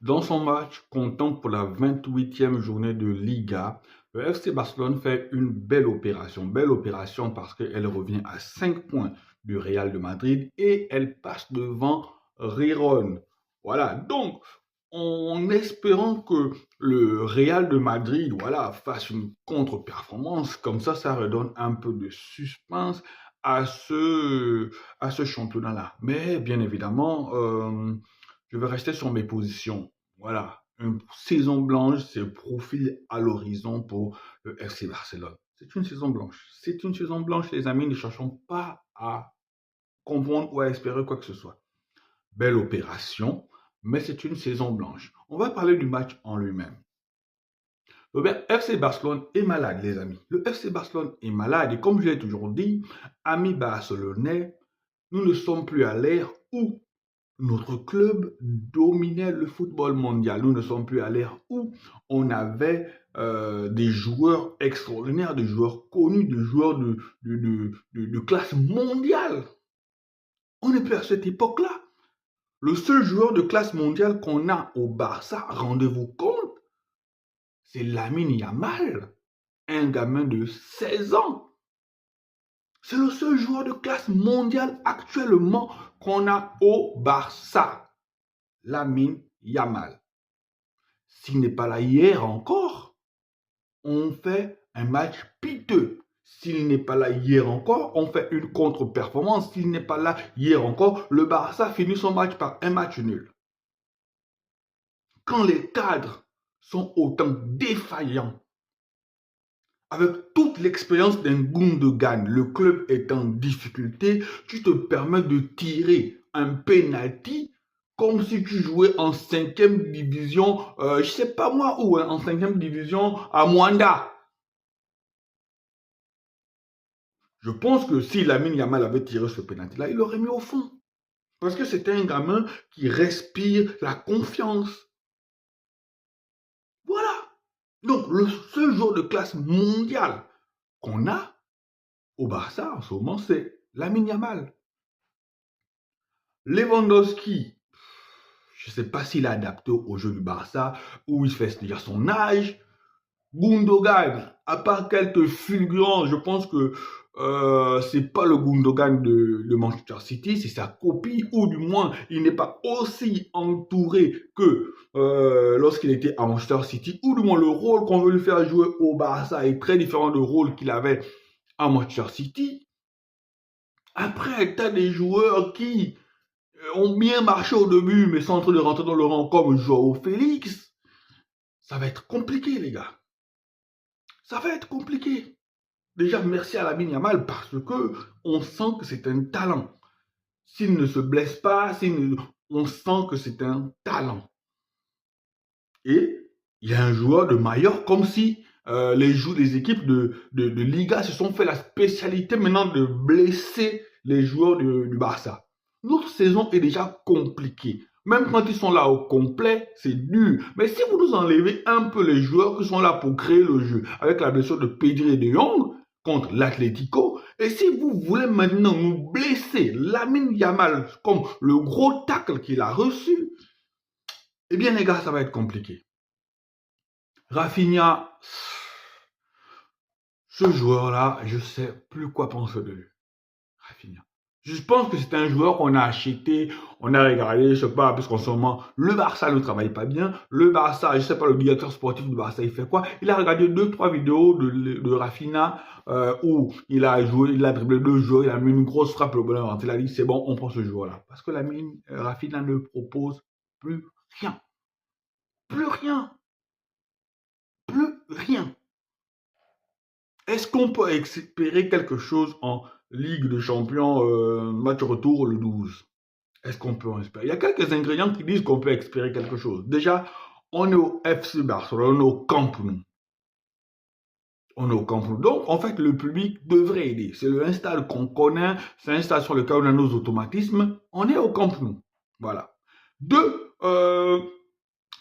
Dans son match comptant pour la 28e journée de Liga, le FC Barcelone fait une belle opération. Belle opération parce qu'elle revient à 5 points du Real de Madrid et elle passe devant Riron. Voilà, donc en espérant que le Real de Madrid fasse une contre-performance, comme ça redonne un peu de suspense à ce championnat-là. Mais bien évidemment, je vais rester sur mes positions. Voilà, une saison blanche se profile à l'horizon pour le FC Barcelone. C'est une saison blanche. C'est une saison blanche, les amis. Ne cherchons pas à comprendre ou à espérer quoi que ce soit. Belle opération, mais c'est une saison blanche. On va parler du match en lui-même. Le FC Barcelone est malade, les amis. Le FC Barcelone est malade et comme je l'ai toujours dit, amis barcelonais, nous ne sommes plus à l'ère où notre club dominait le football mondial. Nous ne sommes plus à l'ère où on avait des joueurs extraordinaires, des joueurs connus, des joueurs de classe mondiale. On n'est plus à cette époque-là. Le seul joueur de classe mondiale qu'on a au Barça, rendez-vous compte, c'est Lamine Yamal, un gamin de 16 ans. C'est le seul joueur de classe mondiale actuellement qu'on a au Barça. Lamine Yamal. S'il n'est pas là hier encore, on fait un match piteux. S'il n'est pas là hier encore, on fait une contre-performance. S'il n'est pas là hier encore, le Barça finit son match par un match nul. Quand les cadres sont autant défaillants, avec toute l'expérience d'un Gundogan, le club est en difficulté, tu te permets de tirer un penalty comme si tu jouais en 5e division, je sais pas moi où, hein, en 5e division à Mwanda. Je pense que si Lamine Yamal avait tiré ce penalty-là, il l'aurait mis au fond. Parce que c'était un gamin qui respire la confiance. Voilà. Donc, le seul joueur de classe mondiale qu'on a au Barça en ce moment, c'est Lamine Yamal. Lewandowski, je ne sais pas s'il est adapté au jeu du Barça, ou il fait déjà son âge. Gundogan, à part quelques fulgurants, je pense que c'est pas le Gundogan de Manchester City, c'est sa copie, ou du moins, il n'est pas aussi entouré que lorsqu'il était à Manchester City, ou du moins le rôle qu'on veut lui faire jouer au Barça est très différent du rôle qu'il avait à Manchester City. Après, tu as des joueurs qui ont bien marché au début, mais sont en train de rentrer dans le rang comme Joao Félix. Ça va être compliqué, les gars. Ça va être compliqué. Déjà, merci à Lamine Yamal parce que on sent que c'est un talent. S'il ne se blesse pas, on sent que c'est un talent. Et il y a un joueur de Mallorca, comme si les équipes de Liga se sont fait la spécialité maintenant de blesser les joueurs du Barça. Notre saison est déjà compliquée. Même quand ils sont là au complet, c'est dur. Mais si vous nous enlevez un peu les joueurs qui sont là pour créer le jeu, avec la blessure de Pedri et de Jong contre l'Atlético, et si vous voulez maintenant nous blesser Lamine Yamal comme le gros tacle qu'il a reçu, eh bien les gars, ça va être compliqué. Rafinha, ce joueur-là, je ne sais plus quoi penser de lui. Rafinha. Je pense que c'est un joueur qu'on a acheté, on a regardé, je ne sais pas, parce qu'en ce moment, le Barça ne travaille pas bien. Le Barça, je ne sais pas, le directeur sportif du Barça, il fait quoi? Il a regardé 2-3 vidéos de Rafinha où il a joué, il a dribblé 2 joueurs, il a mis une grosse frappe au bonheur. Il a dit, c'est bon, on prend ce joueur-là. Parce que Rafinha ne propose plus rien. Plus rien. Plus rien. Est-ce qu'on peut espérer quelque chose en Ligue des Champions, match retour le 12? Est-ce qu'on peut en espérer? Il y a quelques ingrédients qui disent qu'on peut espérer quelque chose. Déjà, on est au FC Barcelone, on est au Camp Nou. On est au Camp Nou. Donc, en fait, le public devrait aider. C'est un stade qu'on connaît, c'est un stade sur lequel on a nos automatismes. On est au Camp Nou. Voilà. Deux,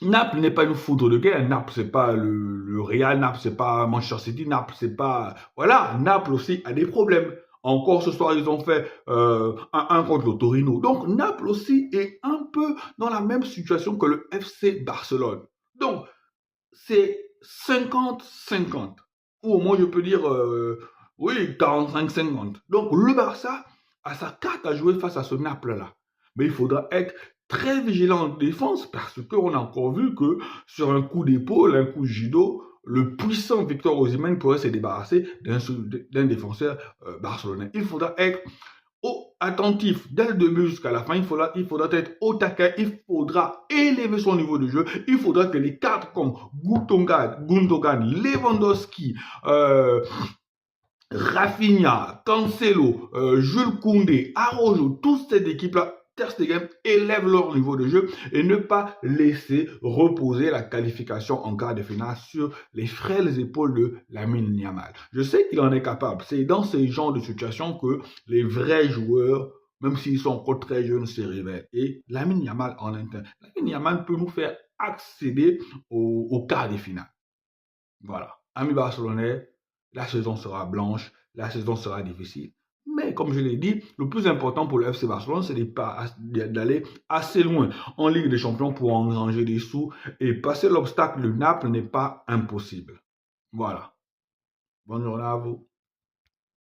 Naples n'est pas une foudre de guerre. Naples, c'est pas le Real. Naples, c'est pas Manchester City. Naples, c'est pas... Voilà, Naples aussi a des problèmes. Encore ce soir, ils ont fait 1 contre le Torino. Donc, Naples aussi est un peu dans la même situation que le FC Barcelone. Donc, c'est 50-50. Ou au moins, je peux dire, oui, 45-50. Donc, le Barça a sa carte à jouer face à ce Naples-là. Mais il faudra être très vigilant en défense parce qu'on a encore vu que sur un coup d'épaule, un coup de judo, le puissant Victor Osimhen pourrait se débarrasser d'un défenseur barcelonais. Il faudra être attentif dès le début jusqu'à la fin. Il faudra être au taquet. Il faudra élever son niveau de jeu. Il faudra que les cadres comme Gundogan, Lewandowski, Rafinha, Cancelo, Jules Koundé, Araujo, toute cette équipe-là, Ter Stegen élève leur niveau de jeu et ne pas laisser reposer la qualification en quart de finale sur les frêles épaules de Lamine Yamal. Je sais qu'il en est capable. C'est dans ces genres de situations que les vrais joueurs, même s'ils sont encore très jeunes, se révèlent. Et Lamine Yamal en interne. Lamine Yamal peut nous faire accéder au quart de finale. Voilà. Amis barcelonais, la saison sera blanche, la saison sera difficile. Mais comme je l'ai dit, le plus important pour le FC Barcelone, c'est d'aller assez loin en Ligue des Champions pour engranger des sous. Et passer l'obstacle de Naples n'est pas impossible. Voilà. Bonne journée à vous.